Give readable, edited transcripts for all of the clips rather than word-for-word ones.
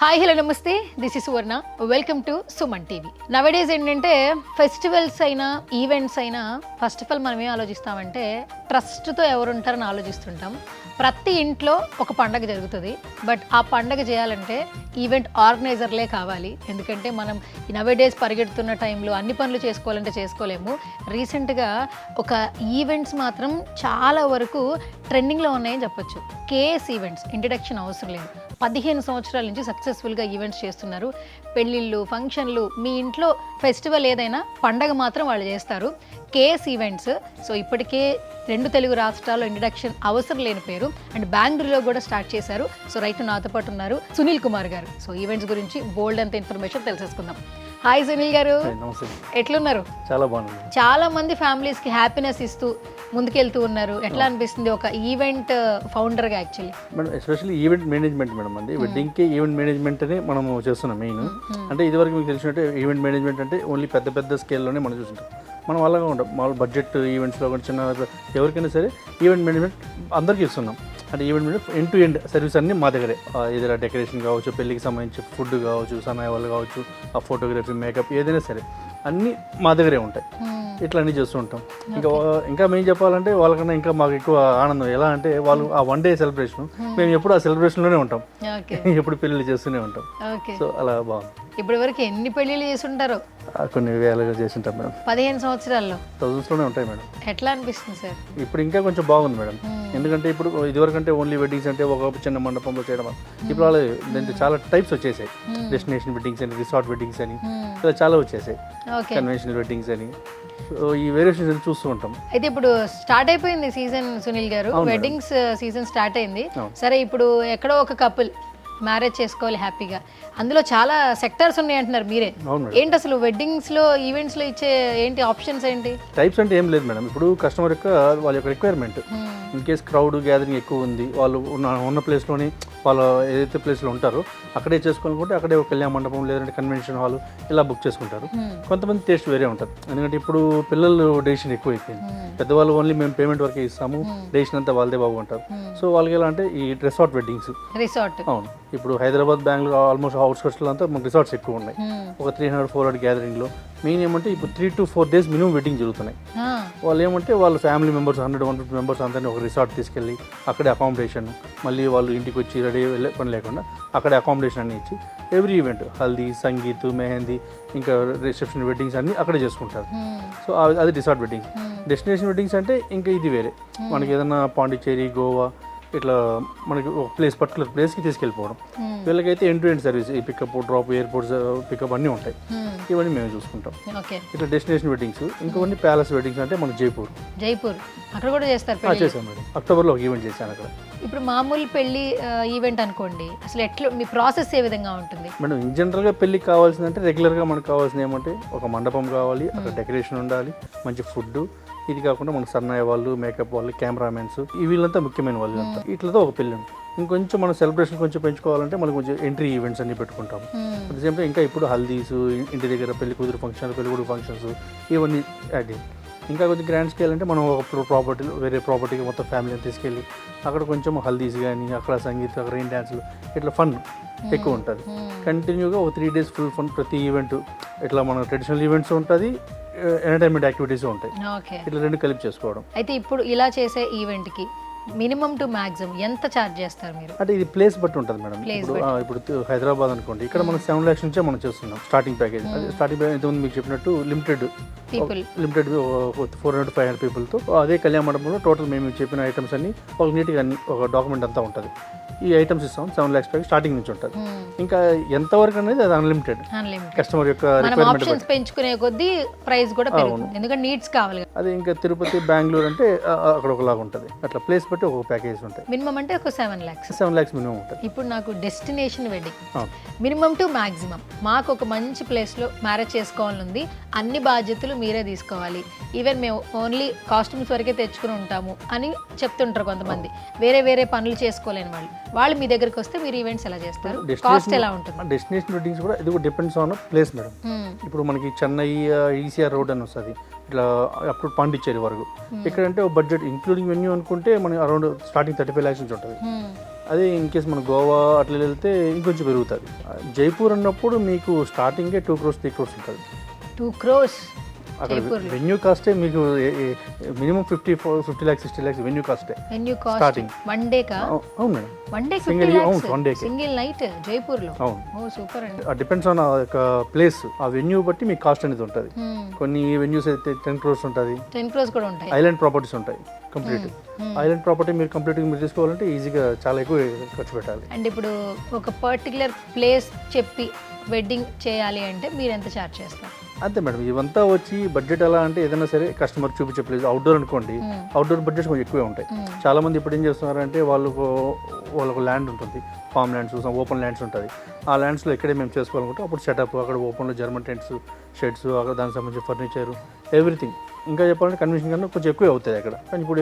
Hi hello నమస్తే, this is Suvarna. Welcome to Suman TV. Nowadays ఏంటంటే festivals అయినా ఈవెంట్స్ అయినా ఫస్ట్ ఆఫ్ ఆల్ మనం ఏం ఆలోచిస్తామంటే ట్రస్ట్తో ఎవరు ఉంటారని ఆలోచిస్తుంటాం. ప్రతి ఇంట్లో ఒక పండగ జరుగుతుంది, బట్ ఆ పండగ చేయాలంటే ఈవెంట్ ఆర్గనైజర్లే కావాలి. ఎందుకంటే మనం ఈ నవడేస్ పరిగెడుతున్న టైంలో అన్ని పనులు చేసుకోవాలంటే చేసుకోలేము. రీసెంట్గా ఒక ఈవెంట్స్ మాత్రం చాలా వరకు ట్రెండింగ్లో ఉన్నాయని చెప్పొచ్చు. కేఎస్ ఈవెంట్స్ ఇంట్రడక్షన్ అవసరం లేదు, 15 సంవత్సరాల నుంచి సక్సెస్ఫుల్గా ఈవెంట్స్ చేస్తున్నారు. పెళ్ళిళ్ళు, ఫంక్షన్లు, మీ ఇంట్లో ఫెస్టివల్ ఏదైనా పండగ మాత్రం వాళ్ళు చేస్తారు. KS events. సో ఇప్పటికే 2 తెలుగు రాష్ట్రాల్లో ఇంట్రడక్షన్ అవసరం లేని పేరు, అండ్ బెంగళూరులో కూడా స్టార్ట్ చేశారు. సో రైట్ నాతో పాటు ఉన్నారు సునీల్ కుమార్ గారు. సో ఈవెంట్స్ గురించి బోల్డ్ అంత ఇన్ఫర్మేషన్ తెలుసుకుందాం. హాయ్ సునీల్ గారు, ఎట్లున్నారు? చాలా బాగుంది. చాలా మంది ఫ్యామిలీస్కి హ్యాపీనెస్ ఇస్తూ ముందుకెళ్తూ ఉన్నారు. ఎట్లా అనిపిస్తుంది ఒక ఈవెంట్ ఫౌండర్గా? Actually madam especially event management madam అండి. వెడ్డింగ్కి ఈవెంట్ మేనేజ్మెంట్ అని మనం చేస్తున్నాం మెయిన్. అంటే ఇదివరకు మీకు తెలిసినట్టే ఈవెంట్ మేనేజ్మెంట్ అంటే ఓన్లీ పెద్ద పెద్ద స్కేల్లోనే మనం చూస్తుంటాం. మనం అలాగా ఉంటాం మామూలు బడ్జెట్ ఈవెంట్స్లో కూడా చిన్న ఎవరికైనా సరే ఈవెంట్ మేనేజ్మెంట్ అందరికీ ఇస్తున్నాం. అంటే event manage end to end service అన్నీ మా దగ్గరే. ఏదైనా డెకరేషన్ కావచ్చు, పెళ్ళికి సంబంధించి ఫుడ్ కావచ్చు, సమయాలు కావచ్చు, ఆ ఫోటోగ్రఫీ, మేకప్ ఏదైనా సరే అన్నీ మా దగ్గరే ఉంటాయి. ఇట్లా అన్నీ చేస్తూ ఉంటాం. ఇంకా మేము చెప్పాలంటే వాళ్ళకన్నా ఇంకా మాకు ఎక్కువ ఆనందం. ఎలా అంటే వాళ్ళు ఆ 1 డే సెలబ్రేషన్, మేము ఎప్పుడు ఆ సెలబ్రేషన్లోనే ఉంటాం, ఎప్పుడు పెళ్ళిళ్ళు చేస్తూనే ఉంటాం. సో అలా బాగుంది. ఇప్పటి వరకు ఎన్ని పెళ్ళిళ్ళు చేస్తుంటారో? కొన్ని వేలుగా చేస్తుంటాం మేడం. 15 సంవత్సరాల్లో థౌజండ్స్లోనే ఉంటాయి మేడం. ఎట్లా అనిపిస్తుంది సార్? ఇప్పుడు ఇంకా కొంచెం బాగుంది మేడం. ఎందుకంటే ఇప్పుడు ఇదివరకు అంటే ఓన్లీ వెడ్డింగ్స్ అంటే ఒక చిన్న మండపంలో చేయడం. ఇప్పుడు అలా దాంట్లో చాలా టైప్స్ వచ్చేసాయి. డెస్టినేషన్ వెడ్డింగ్స్ అని, రిసార్ట్ వెడ్డింగ్స్ అని, ఇలా చాలా వచ్చేసాయి. కన్వెన్షనల్ వెడ్డింగ్స్ అని, ఈ వేరియేషన్స్ చూస్తూ ఉంటాం. అయితే ఇప్పుడు స్టార్ట్ అయిపోయింది సీజన్ సునీల్ గారు, వెడ్డింగ్స్ సీజన్ స్టార్ట్ అయింది. సరే, ఇప్పుడు ఎక్కడో ఒక కపుల్ మ్యారేజ్ చేసుకోవాలి హ్యాపీగా, అందులో చాలా సెక్టర్స్ ఉన్నాయి అంటున్నారు మీరే. ఏంటి అసలు వెడ్డింగ్స్ లో, ఈవెంట్స్ లో ఇచ్చే ఏంటి ఆప్షన్స్ ఏంటి? టైప్స్ అంటే ఏం లేదు మేడం. ఇప్పుడు కస్టమర్ యొక్క వాళ్ళ యొక్క requirement, in case crowd gathering ఎక్కువ ఉంది, వాళ్ళు ఉన్న ప్లేస్లోని వాళ్ళు ఏదైతే ప్లేస్లో ఉంటారో అక్కడే చేసుకోవాలనుకుంటే అక్కడే ఒక కళ్యాణ మండపం లేదంటే కన్వెన్షన్ హాల్ ఇలా బుక్ చేసుకుంటారు. కొంతమంది టేస్ట్ వేరే ఉంటుంది. ఎందుకంటే ఇప్పుడు పిల్లలు డెసిషన్ ఎక్కువ అయిపోయింది. పెద్దవాళ్ళు ఓన్లీ మేము పేమెంట్ వరకే ఇస్తాము, డెసిషన్ అంతా వాళ్ళదే బాగుంటారు. సో వాళ్ళకి ఎలా అంటే ఈ రిసార్ట్ వెడ్డింగ్స్. రిసార్ట్ అవును, ఇప్పుడు హైదరాబాద్, బెంగళూరు ఆల్మోస్ట్ అవుట్స్కట్స్లో అంతా మనకు రిసార్ట్స్ ఎక్కువ ఉన్నాయి. ఒక 300-400 గ్యాదరింగ్లో మెయిన్ ఏమంటే ఇప్పుడు 3 to 4 days మినిమం వెడ్డింగ్ జరుగుతున్నాయి. వాళ్ళు ఏమంటే వాళ్ళ ఫ్యామిలీ మెంబర్స్ 100-150 మెంబర్స్ అందరినీ ఒక రిసార్ట్ తీసుకెళ్ళి అక్కడే అకామిడేషన్, మళ్ళీ వాళ్ళు ఇంటికి వచ్చి రెడీ వెళ్ళే పని లేకుండా అక్కడే అకామిడేషన్ అన్ని ఇచ్చి ఎవ్రీ ఈవెంట్ హల్దీ, సంగీత్, మెహందీ, ఇంకా రిసెప్షన్ వెడ్డింగ్స్ అన్నీ అక్కడే చేసుకుంటారు. సో అది రిసార్ట్ వెడ్డింగ్స్. డెస్టినేషన్ వెడ్డింగ్స్ అంటే ఇంకా ఇది వేరే. మనకి ఏదైనా పాండిచ్చేరి, గోవా ఇట్లా మనకి ఒక పర్టికులర్ ప్లేస్కి తీసుకెళ్ళిపోవడం. వీళ్ళకైతే ఎండ్ టు ఎండ్ సర్వీస్, ఈ పికప్, డ్రాప్, ఎయిర్పోర్ట్స్ పికప్ అన్నీ ఉంటాయి. ఇవన్నీ మేము చూసుకుంటాం. ఇట్లా డెస్టినేషన్ వెడ్డింగ్స్. ఇంకొన్ని ప్యాలెస్ వెడ్డింగ్స్ అంటే మన జైపూర్ అక్కడ కూడా చేస్తారు. చేశాను మేడం, అక్టోబర్లో ఒక ఈవెంట్ చేశాను అక్కడ. ఇప్పుడు మామూలు పెళ్లి ఈవెంట్ అనుకోండి, అసలు ఎట్లా మీ ప్రాసెస్ ఏ విధంగా ఉంటుంది మేడం? ఇన్ జనరల్గా పెళ్ళికి కావాల్సిందంటే రెగ్యులర్గా మనకు కావాల్సింది ఏమంటే ఒక మండపం కావాలి, అక్కడ డెకరేషన్ ఉండాలి, మంచి ఫుడ్. ఇది కాకుండా మనకు సన్నాయి వాళ్ళు, మేకప్ వాళ్ళు, కెమెరామెన్స్, వీళ్ళంతా ముఖ్యమైన వాళ్ళు అంతా. ఇట్లతో ఒక పెళ్ళి. ఇంకొంచెం మనం సెలబ్రేషన్ కొంచెం పెంచుకోవాలంటే మనం కొంచెం ఎంట్రీ ఈవెంట్స్ అన్ని పెట్టుకుంటాము. అట్ ద సేమ్ టైం ఇంకా ఇప్పుడు హల్దీస్, ఇంటి దగ్గర పెళ్లి కూతురు ఫంక్షన్స్, పెళ్లి కొడుకు ఫంక్షన్స్, ఇవన్నీ యాడ్. ఇంకా కొంచెం గ్రాండ్ స్కేల్ అంటే మనం ఒక ప్రాపర్టీలో వేరే ప్రాపర్టీకి మొత్తం ఫ్యామిలీని తీసుకెళ్ళి అక్కడ కొంచెం హల్దీస్ కానీ, అక్కడ సంగీతం, అక్కడ రెయిన్ డ్యాన్స్లు, ఇట్లా ఫన్ ఎక్కువ ఉంటుంది. కంటిన్యూగా ఒక 3 days ఫుల్ ఫన్. ప్రతి ఈవెంట్ ఇట్లా మన ట్రెడిషనల్ ఈవెంట్స్ ఉంటుంది, ఎంటర్టైన్మెంట్ యాక్టివిటీస్ ఉంటాయి. ఇట్లా రెండు కలిపి చేసుకోవడం. అయితే ఇప్పుడు ఇలా చేసే ఈవెంట్కి మినిమం టు మాక్సిమం ఎంత ఛార్జ్ చేస్తారు మీరు? అంటే ఇది ప్లేస్ బట్టి ఉంటుంది మేడం. ఇప్పుడు హైదరాబాద్ అనుకోండి, ఇక్కడ మనం 7 lakhs నుంచే మనం చేస్తున్నాం స్టార్టింగ్ ప్యాకేజ్. స్టార్టింగ్ ప్యాకేజ్ ఇంతకుముందు మీకు చెప్పినట్టు లిమిటెడ్ 400-500 పీపుల్తో. అదే కళ్యాణ మండపంలో టోటల్ మేము చెప్పిన ఐటమ్స్ అన్ని ఒక నీట్గా అన్ని ఒక డాక్యుమెంట్ అంతా ఉంటుంది. ఈ ఐటమ్స్ ఇస్తాం. 7 lakhs ప్యాకేజ్ స్టార్టింగ్ నుంచి ఉంటుంది. ఇంకా ఎంతవరకు అనేది అది అన్లిమిటెడ్. కస్టమర్ యొక్క రిక్వైర్మెంట్ పెంచుకునే కొద్దీ ప్రైస్ కూడా పెరుగుతుంది, ఎందుకంటే నీడ్స్ కావాలి. అది ఇంకా తిరుపతి, బెంగళూరు అంటే అక్కడ ఒకలాగా ఉంటుంది. అట్లా ప్లేస్ బట్టి ఒక ప్యాకేజ్ ఉంటాయి. మినిమం అంటే ఒక 7 lakhs మినిమం ఉంటుంది. ఇప్పుడు నాకు destination wedding minimum to maximum, మాకు ఒక మంచి ప్లేస్లో మ్యారేజ్ చేసుకోవాలని ఉంది, అన్ని బాధ్యతలు మీరే తీసుకోవాలి, ఈవెన్ మేము ఓన్లీ కాస్ట్యూమ్స్ వరకే తెచ్చుకుని ఉంటాము అని చెప్తుంటారు కొంతమంది. వేరే వేరే పనులు చేసుకోలేని వాళ్ళు మీ దగ్గరికి వస్తే మీరు ఈవెంట్స్ ఎలా చేస్తారు? కాస్ట్ ఎలా ఉంటుంది? డెస్టినేషన్ వెడ్డింగ్స్ కూడా ఇది డిపెండ్స్ ఆన్ ప్లేస్ మేడం. ఇప్పుడు మనకి చెన్నై ఈసీఆర్ రోడ్ అని వస్తుంది, ఇట్లా అప్పుడు పాండిచ్చేరి వరకు. ఇక్కడంటే బడ్జెట్ ఇంక్లూడింగ్ వెన్యూ అనుకుంటే మనకి అరౌండ్ స్టార్టింగ్ 35 lakhs నుంచి ఉంటుంది. అదే ఇన్ కేస్ మన గోవా అట్లా వెళ్తే ఇంకొంచెం పెరుగుతుంది. జైపూర్ అన్నప్పుడు మీకు స్టార్టింగే 2 crores 3 crores ఉంటుంది. 2 crores అక్కడ వెన్యూ కాస్టే మీకు మినిమం 50 lakhs 60 lakhs వెన్యూ కాస్టే స్టార్టింగ్. వన్ డే కా? అవును madam, one day single night Jaipur లో. అవును, ఓ సూపర్ అండి. డిపెండ్స్ ఆన్ ప్లేస్, ఆ వెన్యూ బట్టి మీకు కాస్ట్ అనేది ఉంటుంది. కొన్ని వెన్యూస్ అయితే 10 crores ఉంటుంది, 10 crores కూడా ఉంటాయి. ఐలాండ్ ప్రాపర్టీస్ ఉంటాయి కంప్లీట్. ఐలాండ్ ప్రాపర్టీ మీరు కంప్లీట్గా మీరు తీసుకోవాలంటే ఈజీగా చాలా ఎక్కువ ఖర్చు పెట్టాలి. అండ్ ఇప్పుడు ఒక పర్టికులర్ ప్లేస్ చెప్పి వెడ్డింగ్ చేయాలి అంటే మీరు ఎంత ఛార్జ్ చేస్తారు? అంతే మేడం, ఇవంతా వచ్చి బడ్జెట్ ఎలా అంటే ఏదైనా సరే కస్టమర్ చూపించే ప్లేస్. అవుట్డోర్ అనుకోండి, అవుట్డోర్ బడ్జెట్ కొంచెం ఎక్కువే ఉంటాయి. చాలా మంది ఇప్పుడు ఏం చేస్తున్నారంటే వాళ్ళకు ల్యాండ్ ఉంటుంది, ఫామ్ ల్యాండ్స్, ఓపెన్ ల్యాండ్స్ ఉంటుంది. ఆ ల్యాండ్స్లో ఎక్కడే మేము చేసుకోవాలనుకుంటే అప్పుడు సెటప్, అక్కడ ఓపెన్లో జర్మన్ టెంట్స్, షెడ్స్, అక్కడ దానికి సంబంధించిన ఫర్నిచర్, ఎవ్రీథింగ్. ఇంకా చెప్పాలంటే కన్వెన్షన్ కన్నా కొంచెం ఎక్కువ అవుతాయి అక్కడ. కానీ ఇప్పుడు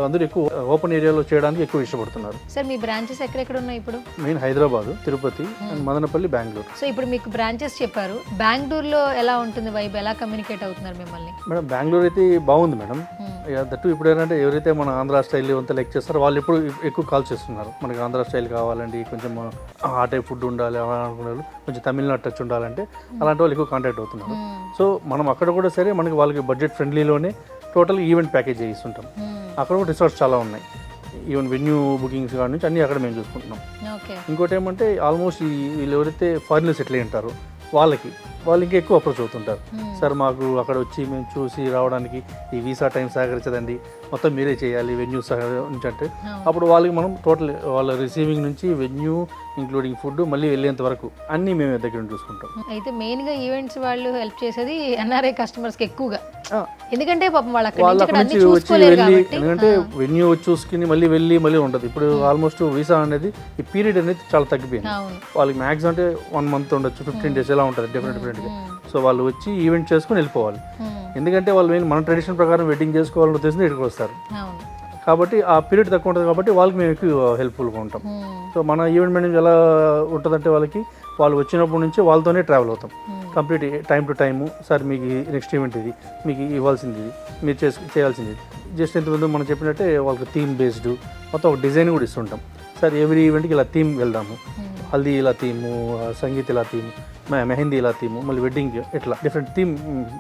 అందరూ ఎక్కువ ఓపెన్ ఏరియాలో చేయడానికి ఎక్కువ ఇష్టపడుతున్నారు. సార్ మీ బ్రాంచెస్ ఎక్కడెక్కడ ఉన్నాయి ఇప్పుడు? Main Hyderabad, Tirupati and Madanapalle, Bengaluru. So ఇప్పుడు మీకు బ్రాంచెస్ చెప్పారు, బెంగళూరులో ఎలా ఉంటుంది వైబ్, ఎలా కమ్యూనికేట్ అవుతున్నారు మిమ్మల్ని? మేడం బెంగళూరు అయితే బాగుంది మేడం. దట్టు ఇప్పుడు ఏంటంటే ఎవరైతే మన ఆంధ్ర స్టైల్ అంతా లైక్ చేస్తారో వాళ్ళు ఇప్పుడు ఎక్కువ కాల్ చేస్తున్నారు. మనకి ఆంధ్ర స్టైల్ కావాలండి, కొంచెం ఆ టైప్ ఫుడ్ ఉండాలి అలా అనుకున్నారు, కొంచెం తమిళనాడు టచ్ ఉండాలంటే అలాంటి వాళ్ళు ఎక్కువ కాంటాక్ట్ అవుతున్నారు. సో మనం అక్కడ కూడా సరే మనకి వాళ్ళకి బడ్జెట్ ఫ్రెండ్లీలోనే టోటల్ ఈవెంట్ ప్యాకేజ్ చేయిస్తుంటాం. అక్కడ కూడా రిసార్ట్స్ చాలా ఉన్నాయి. ఈవెన్ వెన్యూ బుకింగ్స్ కాడి నుంచి అన్నీ అక్కడ మేము చూసుకుంటున్నాం. ఇంకోటి ఏమంటే ఆల్మోస్ట్ వీళ్ళు ఎవరైతే ఫారిన్లో సెటిల్ అయి ఉంటారో వాళ్ళు ఇంకా ఎక్కువ అప్రోచ్ అవుతుంటారు. సార్ మాకు అక్కడ వచ్చి మేము చూసి రావడానికి ఈ వీసా టైం సహకరించదండి, మొత్తం మీరే చేయాలి వెన్యూ నుంచి అంటే అప్పుడు వాళ్ళకి మనం టోటల్ వాళ్ళ రిసీవింగ్ నుంచి వెన్యూ ఇంక్లూడింగ్ ఫుడ్ మళ్ళీ వెళ్ళేంత వరకు అన్నీ మేము దగ్గర చూసుకుంటాం. అయితే మెయిన్గా ఈవెంట్స్ వాళ్ళు హెల్ప్ చేసేది ఎన్ఆర్ఐ కస్టమర్స్కి ఎక్కువగా, ఎందుకంటే పాపం వాళ్ళ నుంచి వచ్చి వెళ్ళి, ఎందుకంటే వెన్యూ చూసుకుని మళ్ళీ ఉంటుంది. ఇప్పుడు ఆల్మోస్ట్ వీసా అనేది ఈ పీరియడ్ అనేది చాలా తగ్గిపోయింది. వాళ్ళకి మ్యాక్స్ అంటే 1 month ఉండొచ్చు, 15 days ఎలా ఉంటుంది డిఫరెంట్గా. సో వాళ్ళు వచ్చి ఈవెంట్ చేసుకుని వెళ్ళిపోవాలి. ఎందుకంటే వాళ్ళు మన ట్రెడిషన్ ప్రకారం వెడ్డింగ్ చేసుకోవాలని ఉద్దేశంతో ఇక్కడికి వస్తారు కాబట్టి ఆ పీరియడ్ తక్కువ ఉంటుంది కాబట్టి వాళ్ళకి మేము ఎక్కువ హెల్ప్ఫుల్గా ఉంటాం. సో మన ఈవెంట్ మేనేజ్ ఎలా ఉంటుందంటే వాళ్ళు వచ్చినప్పటి నుంచి వాళ్ళతోనే ట్రావెల్ అవుతాం complete time to time. Sir మీకు నెక్స్ట్ ఈవెంట్ ఇది, మీకు ఇవ్వాల్సింది ఇది, మీరు చేయాల్సింది ఇది. జస్ట్ ఇంతకుముందు మనం చెప్పినట్టే వాళ్ళకి థీమ్ బేస్డ్ మొత్తం ఒక డిజైన్ కూడా ఇస్తుంటాం. సార్ ఎవ్రీ ఈవెంట్కి ఇలా థీమ్ వెళ్దాము, హల్దీ ఇలా థీము, సంగీత్ ఇలా థీము, మెహందీ ఇలా థీము, మళ్ళీ వెడ్డింగ్ ఇట్లా డిఫరెంట్ థీమ్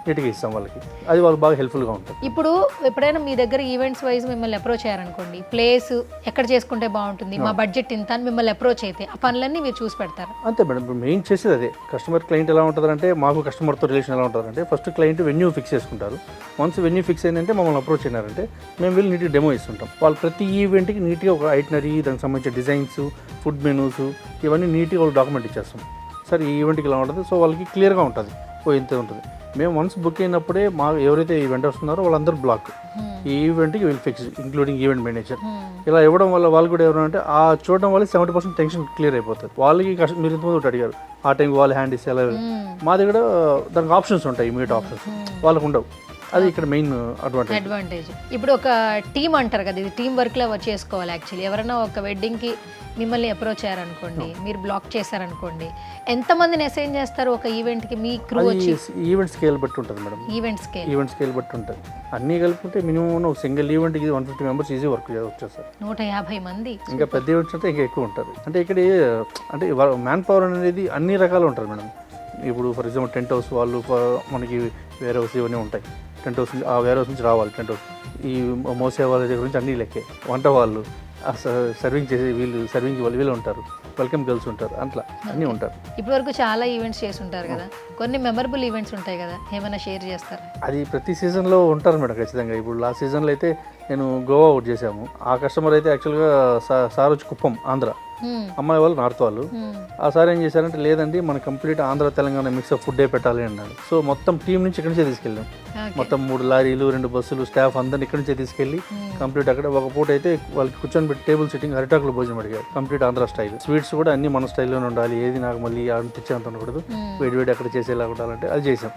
నీట్గా ఇస్తాం వాళ్ళకి. అది వాళ్ళు బాగా హెల్ప్ఫుల్గా ఉంటుంది. ఇప్పుడు ఎప్పుడైనా మీ దగ్గర ఈవెంట్స్ వైజ్ మిమ్మల్ని అప్రోచ్ అయ్యారనుకోండి, ప్లేస్ ఎక్కడ చేసుకుంటే బాగుంటుంది, మా బడ్జెట్ ఇంత అని మిమ్మల్ని అప్రోచ్ అయితే ఆ పనులన్నీ మీరు చూసి పెడతారు? అంతే మేడం, ఇప్పుడు మెయిన్ చేసేది అదే. కస్టమర్ క్లయింట్ ఎలా ఉంటుందంటే, మాకు కస్టమర్తో రిలేషన్ ఎలా ఉంటుందంటే, ఫస్ట్ క్లయింట్ వెన్యూ ఫిక్స్ చేసుకుంటారు. వన్స్ వెన్యూ ఫిక్స్ అయిందంటే మమ్మల్ని అప్రోచ్ అయినారంటే మేము వెళ్ళి నీట్గా డెమో ఇస్తుంటాం. వాళ్ళు ప్రతి ఈవెంట్కి నీట్గా ఒక ఐటనరీ, దానికి సంబంధించిన డిజైన్స్, ఫుడ్ మెనూస్ ఇవన్నీ నీట్గా వాళ్ళు డాక్యుమెంట్ ఇచ్చేస్తాం. సార్ ఈ ఈవెంట్కి ఇలా ఉంటుంది, సో వాళ్ళకి క్లియర్గా ఉంటుంది, ఇంతే ఉంటుంది. మేము వన్స్ బుక్ అయినప్పుడే ఎవరైతే ఈవెంట్ వస్తున్నారో వాళ్ళందరూ బ్లాక్, ఈ ఈవెంట్కి వీళ్ళు ఫిక్స్ ఇంక్లూడింగ్ ఈవెంట్ మేనేజర్. ఇలా ఇవ్వడం వల్ల వాళ్ళు కూడా ఎవరంటే ఆ చూడడం వల్ల 70% టెన్షన్ క్లియర్ అయిపోతుంది. వాళ్ళకి మీరు ఇంతకుముందు ఒకటి అడిగారు, ఆ టైంకి వాళ్ళు హ్యాండ్ ఇస్తే ఎలా, మా దగ్గర దానికి ఆప్షన్స్ ఉంటాయి, ఇమీడియట్ ఆప్షన్స్ వాళ్ళకు ఉండవు. అది ఇక్కడ మెయిన్ అడ్వాంటేజ్. ఇప్పుడు ఒక టీమ్ అంటారు కదా, ఇది టీం వర్క్లో చేసుకోవాలి. యాక్చువల్లీ ఎవరైనా ఒక వెడ్డింగ్కి మిమ్మల్ని అప్రోచ్ అయ్యారనుకోండి, మీరు బ్లాక్ చేశారనుకోండి, ఎంతమందిని అసైన్ చేస్తారు ఒక ఈవెంట్కి? మీ క్రూ వచ్చి ఈవెంట్ స్కేల్ బట్టి ఉంటుంది మేడం. ఈవెంట్ స్కేల్ బట్టి ఉంటుంది. అన్నీ కలుపుకుంటే మినిమం ఒక సింగిల్ ఈవెంట్కి 150 members ఈజీ వర్క్ వచ్చేస్తారు. 150 మంది. ఇంకా పెద్ద ఈవెంట్స్ అంటే ఇంకా ఎక్కువ ఉంటారు. అంటే ఇక్కడ అంటే మ్యాన్ పవర్ అనేది అన్ని రకాలు ఉంటారు మేడం. ఇప్పుడు ఫర్ ఎగ్జాంపుల్ టెంట్ హౌస్ వాళ్ళు మనకి వేరే హౌస్ ఇవన్నీ ఉంటాయి. టెంట్ హౌస్ ఆ వేరే హౌస్ నుంచి రావాలి, టెంట్ హౌస్ ఈ మోసే వాళ్ళ దగ్గర నుంచి అన్నీ లెక్కే. వంట వాళ్ళు, సర్వింగ్ చేసే వీళ్ళు ఉంటారు, వెల్కమ్ గర్ల్స్ ఉంటారు, అట్లా అన్నీ ఉంటారు. ఇప్పటి వరకు చాలా ఈవెంట్స్ చేసి ఉంటారు కదా, కొన్ని మెమరబుల్ ఈవెంట్స్ ఉంటాయి కదా, ఏమైనా షేర్ చేస్తారు? అది ప్రతి సీజన్లో ఉంటారు మేడం ఖచ్చితంగా. ఇప్పుడు లాస్ట్ సీజన్లో అయితే నేను గోవా అవుట్ చేశాము. ఆ కస్టమర్ అయితే యాక్చువల్గా సార్ వచ్చి కుప్పం, ఆంధ్ర, అమ్మాయి వాళ్ళు నార్త్ వాళ్ళు. ఆ సార్ ఏం చేశారంటే, లేదండి మన complete Andhra Telangana mix of ఫుడ్డే పెట్టాలి అన్నాడు. సో మొత్తం టీం నుంచి ఇక్కడి నుంచే తీసుకెళ్ళాం. మొత్తం 3 లారీలు 2 బస్సులు స్టాఫ్ అందరిని ఇక్కడి నుంచే తీసుకెళ్ళి కంప్లీట్ అక్కడ ఒక పూట అయితే వాళ్ళకి కూర్చొని పెట్టి టేబుల్ సిట్టింగ్ అరిటాకులు భోజనం అడిగారు. Complete Andhra style. స్వీట్స్ కూడా అన్ని మన స్టైల్లోనే ఉండాలి, ఏది నాకు మళ్ళీ తెచ్చేంత ఉండకూడదు, వేడి అక్కడ చేసేలా ఉండాలంటే అది చేసాం.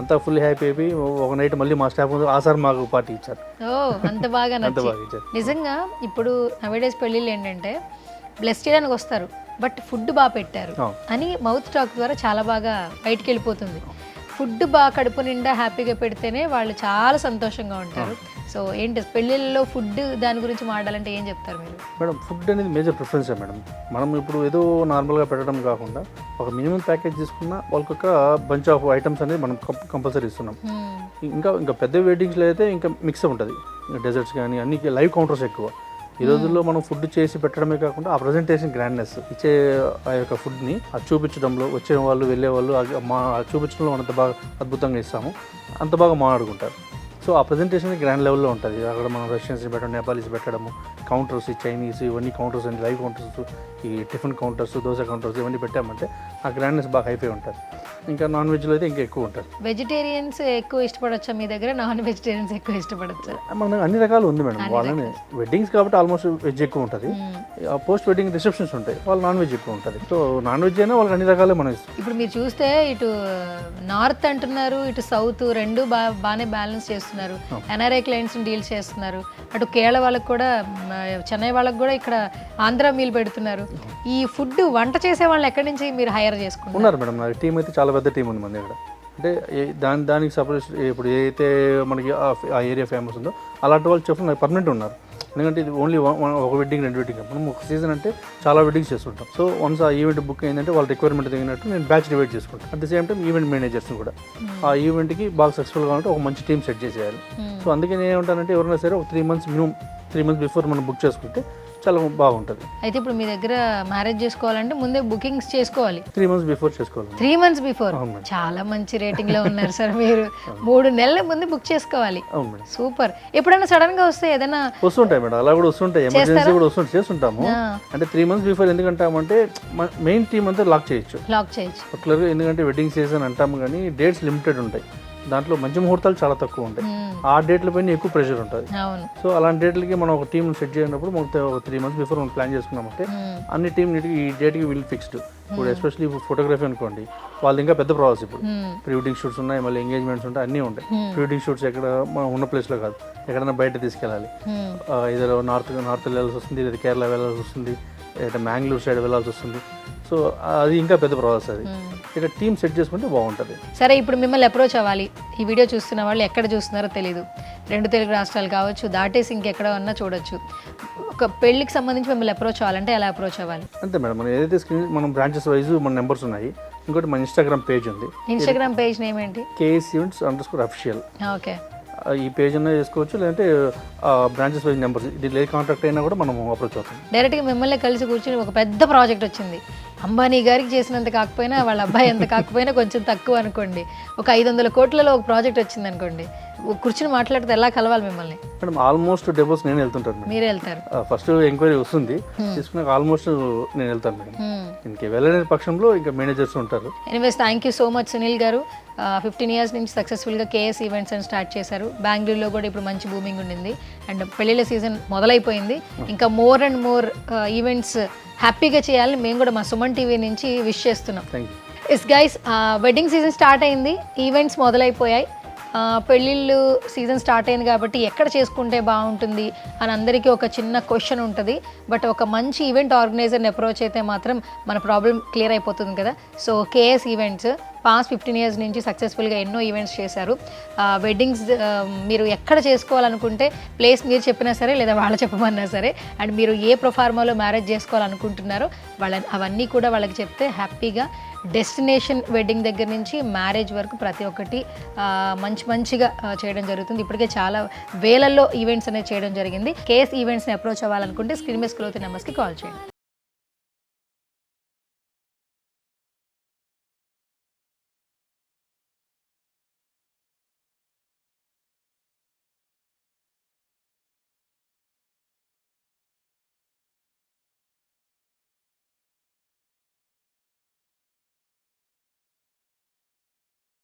అంతా ఫుల్ హ్యాపీ అయిపోయి ఒక నైట్ మళ్ళీ మా స్టాఫ్ ఆ సార్ మాకు పార్టీ ఇచ్చారు. అంత బాగా ఇచ్చారు. నిజంగా ఇప్పుడు నవేడేస్ పెళ్ళిళ్ళు ఏంటంటే బ్లెస్ చేయడానికి వస్తారు, బట్ ఫుడ్ బాగా పెట్టారు అని మౌత్ టాక్ ద్వారా చాలా బాగా బయటికి వెళ్ళిపోతుంది. ఫుడ్ బాగా కడుపు నిండా హ్యాపీగా పెడితేనే వాళ్ళు చాలా సంతోషంగా ఉంటారు. సో ఏంటి పెళ్ళిళ్ళలో ఫుడ్ దాని గురించి మాట్లాడాలంటే ఏం చెప్తారు మీరు? మేడం ఫుడ్ అనేది మేజర్ ప్రిఫరెన్సే మేడం. మనం ఇప్పుడు ఏదో నార్మల్గా పెట్టడం కాకుండా ఒక మినిమం ప్యాకేజ్ తీసుకున్న వాళ్ళకి ఒక బంచ్ ఆఫ్ ఐటమ్స్ అనేది మనం కంపల్సరీ ఇస్తున్నాం. ఇంకా పెద్ద వెడ్డింగ్స్లో అయితే ఇంకా మిక్స్ ఉంటుంది, డెజర్ట్స్ కానీ అన్ని లైవ్ కౌంటర్స్ ఎక్కువ. ఈ రోజుల్లో మనం ఫుడ్ చేసి పెట్టడమే కాకుండా ఆ ప్రజెంటేషన్ గ్రాండ్నెస్ ఇచ్చే ఆ యొక్క ఫుడ్ని అది చూపించడంలో వచ్చే వాళ్ళు వెళ్ళే వాళ్ళు మా చూపించడంలో అంత బాగా అద్భుతంగా ఇస్తాము, అంత బాగా మాట్లాడుకుంటారు. సో ఆ ప్రజెంటేషన్ గ్రాండ్ లెవెల్లో ఉంటుంది. అక్కడ మనం రష్యన్స్ పెట్టడం, నేపాలీస్ పెట్టడము, కౌంటర్స్, చైనీస్ ఇవన్నీ కౌంటర్స్ అండి, లైవ్ కౌంటర్స్, ఈ టిఫిన్ కౌంటర్స్, దోశ కౌంటర్స్ ఇవన్నీ పెట్టామంటే ఆ గ్రాండ్నెస్ బాగా హైఫై ఉంటుంది. ఇంకా నాన్ వెజ్లో అయితే ఇంకా ఎక్కువ ఉంటుంది. వెజిటేరియన్స్ ఎక్కువ ఇష్టపడచ్చా మీ దగ్గర, నాన్ వెజిటేరియన్స్ ఎక్కువ ఇష్టపడచ్చా? మన అన్ని రకాలు ఉంది మేడం. వాళ్ళని వెడ్డింగ్స్ కాబట్టి ఆల్మోస్ట్ వెజ్ ఎక్కువ ఉంటుంది, పోస్ట్ వెడ్డింగ్ రిసెప్షన్స్ ఉంటాయి వాళ్ళు నాన్ వెజ్ ఎక్కువ ఉంటుంది. సో నాన్ వెజ్ అయినా వాళ్ళకి అన్ని రకాలే మనం ఇస్తాం. ఇప్పుడు మీరు చూస్తే ఇటు నార్త్ అంటున్నారు, ఇటు సౌత్ రెండు బాగానే బ్యాలెన్స్ చేస్తున్నారు. ఎన్ఆర్ఐ క్లయింట్స్ డీల్స్ చేస్తున్నారు. అటు కేరళ వాళ్ళకి కూడా, చెన్నై వాళ్ళకి కూడా ఇక్కడ ఆంధ్ర మీల్ పెడుతున్నారు. ఈ ఫుడ్ వంట చేసే వాళ్ళు ఎక్కడి నుంచి మీరు హైర్ చేసుకుంటున్నారు? ఉన్నారు మేడం, నా టీం అయితే చాలా పెద్ద టీం ఉంది మన దగ్గర. అంటే దానికి సపరేట్ ఇప్పుడు ఏదైతే మనకి ఆ ఏరియా ఫేమస్ ఉందో అలాంటి వాళ్ళు చెఫ్ పర్మనెంట్ ఉన్నారు. ఎందుకంటే ఇది ఓన్లీ ఒక వెడ్డింగ్ 2 వెడ్డింగ్, మనం ఒక సీజన్ అంటే చాలా వెడ్డింగ్స్ చేస్తుంటాం. సో వన్స్ ఆ ఈవెంట్ బుక్ అయిందంటే వాళ్ళ రిక్వైర్మెంట్ తగినట్టు నేను బ్యాచ్ డివైడ్ చేసుకుంటాను. At the same time event managers కూడా ఆ ఈవెంట్కి బాగా సక్సెస్ఫుల్గా ఉంటే ఒక మంచి టీం సెట్ చేసేయాలి. సో అందుకే నేను ఏమంటానంటే ఎవరైనా సరే ఒక 3 months మినిమం 3 months బిఫోర్ మనం బుక్ చేసుకుంటే చాలా బాగుంటుంది. అయితే ఇప్పుడు మీ దగ్గర మ్యారేజ్ చేసుకోవాలంటే ముందే బుకింగ్స్ చేసుకోవాలి. 3 months బిఫోర్ చేసుకోవాలి. 3 months బిఫోర్ చాలా మంచి రేటింగ్ లో ఉన్నారు సార్ మీరు. 3 నెలల ముందు బుక్ చేసుకోవాలి. అవును మేడం. సూపర్. ఎప్పుడైనా సడన్ గా వస్తే ఏదైనా వస్తుంటాయి మేడం, అలా కూడా వస్తుంటాయి, ఎమర్జెన్సీ కూడా చేస్తుంటాము. అంటే 3 months బిఫోర్ ఎందుకంటామంటే మెయిన్ టీమ్ అంతా లాక్ చేయొచ్చు. పర్టికులర్గా ఎందుకంటే వెడ్డింగ్ సీజన్ అంటాము కానీ డేట్స్ లిమిటెడ్ ఉంటాయి, దాంట్లో మంచి ముహూర్తాలు చాలా తక్కువ ఉంటాయి. ఆ డేట్ల పైన ఎక్కువ ప్రెషర్ ఉంటుంది. సో అలాంటి డేట్లకి మనం ఒక టీం సెట్ చేయనప్పుడు మనకు ఒక 3 months బిఫోర్ మనం ప్లాన్ చేసుకున్నామంటే అన్ని టీం ఈ డేట్కి వీళ్ళు ఫిక్స్డ్. ఇప్పుడు ఎస్పెషల్లీ ఫోటోగ్రఫీ అనుకోండి, వాళ్ళది ఇంకా పెద్ద ప్రాసెస్. ఇప్పుడు ప్రీ వెడ్డింగ్ షూట్స్ ఉన్నాయి, మళ్ళీ ఎంగేజ్మెంట్స్ ఉంటాయి, అన్నీ ఉంటాయి. ప్రీ వెడ్డింగ్ షూట్స్ ఎక్కడ మనం ఉన్న ప్లేస్లో కాదు, ఎక్కడైనా బయట తీసుకెళ్ళాలి. ఇదే నార్త్ వెళ్ళాల్సి వస్తుంది, లేదా కేరళ వెళ్ళాల్సి వస్తుంది, లేదా మ్యాంగ్లూర్ సైడ్ వెళ్ళాల్సి వస్తుంది. సో అది ఇంకా పెద్ద ప్రాసెస్. అది ఇక్కడ టీమ్ సెట్ చేసుకుంటే బాగుంటుంది. సరే, ఇప్పుడు మిమ్మల్ని అప్రోచ్ అవ్వాలి, ఈ వీడియో చూస్తున్న వాళ్ళు ఎక్కడ చూస్తున్నారో తెలియదు, 2 తెలుగు రాష్ట్రాలు కావచ్చు, దాటేసి ఇంకెక్కడ ఉన్నా చూడొచ్చు. ఒక పెళ్లికి సంబంధించి మిమ్మల్ని అప్రోచ్ అవ్వాలంటే ఎలా అప్రోచ్ అవ్వాలి? అంతే మేడం, మనం ఏదైతే స్క్రీన్ మనం బ్రాంచెస్ వైజ్ మన నెంబర్స్ ఉన్నాయి. ఇంకోటి మన ఇన్స్టాగ్రామ్ పేజ్ ఉంది. ఇన్స్టాగ్రామ్ పేజ్ నేమ్ ఏంటి? KS Events_official. ఓకే, ఈ పేజ్ అన్నా చేసుకోవచ్చు, లేదంటే బ్రాంచెస్ వైజ్ నెంబర్స్ ఇది కాంటాక్ట్ అయినా కూడా మనం అప్రోచ్ అవుతాం. డైరెక్ట్గా మిమ్మల్ని కలిసి కూర్చొని ఒక పెద్ద ప్రాజెక్ట్ వచ్చింది, అంబానీ గారికి చేసినంత కాకపోయినా వాళ్ళ అబ్బాయి ఎంత కాకపోయినా కొంచెం తక్కువ అనుకోండి, ఒక 500 కోట్లలో ఒక ప్రాజెక్ట్ వచ్చింది అనుకోండి, కూర్చుని మాట్లాడితే ఎలా కలవాలి మిమ్మల్ని? మేడం ఆల్మోస్ట్ డెపోస్ నేను వెళ్తుంటాను. మీరే వెళ్తారు? ఫస్ట్ ఎంక్వైరీ వస్తుంది, తీసుకున్నాక ఆల్మోస్ట్ నేను వెళ్తాను మేడం. ఇంకే వెళ్ళలేని పక్షంలో ఇంకా మేనేజర్స్ ఉంటారు. Anyways, thank you so much Sunil గారు. 15 years నుంచి సక్సెస్ఫుల్గా KS Events అని స్టార్ట్ చేశారు. బెంగళూరులో కూడా ఇప్పుడు మంచి బూమింగ్ ఉండింది, అండ్ పెళ్ళిళ్ళ సీజన్ మొదలైపోయింది. ఇంకా మోర్ అండ్ మోర్ ఈవెంట్స్ హ్యాపీగా చేయాలని మేము కూడా మా సుమన్ టీవీ నుంచి విష్ చేస్తున్నాం. Yes guys, wedding season start అయింది, ఈవెంట్స్ మొదలైపోయాయి. పెళ్ళిళ్ళు సీజన్ స్టార్ట్ అయింది కాబట్టి ఎక్కడ చేసుకుంటే బాగుంటుంది అని అందరికీ ఒక చిన్న క్వశ్చన్ ఉంటుంది. బట్ ఒక మంచి ఈవెంట్ ఆర్గనైజర్ని అప్రోచ్ అయితే మాత్రం మన ప్రాబ్లం క్లియర్ అయిపోతుంది కదా. So KS Events past 15 years నుంచి సక్సెస్ఫుల్గా ఎన్నో ఈవెంట్స్ చేశారు. వెడ్డింగ్స్ మీరు ఎక్కడ చేసుకోవాలనుకుంటే ప్లేస్ మీరు చెప్పినా సరే, లేదా వాళ్ళు చెప్పమన్నా సరే, అండ్ మీరు ఏ ప్రొఫార్మాలో మ్యారేజ్ చేసుకోవాలనుకుంటున్నారో అవన్నీ కూడా వాళ్ళకి చెప్తే హ్యాపీగా డెస్టినేషన్ వెడ్డింగ్ దగ్గర నుంచి మ్యారేజ్ వరకు ప్రతి ఒక్కటి మంచిగా చేయడం జరుగుతుంది. ఇప్పటికే చాలా వేలల్లో ఈవెంట్స్ అనేది చేయడం జరిగింది. KS Eventsని అప్రోచ్ అవ్వాలనుకుంటే స్క్రీన్ మీద స్క్రోల్ అవుతున్న నెంబర్స్కి కాల్ చేయండి.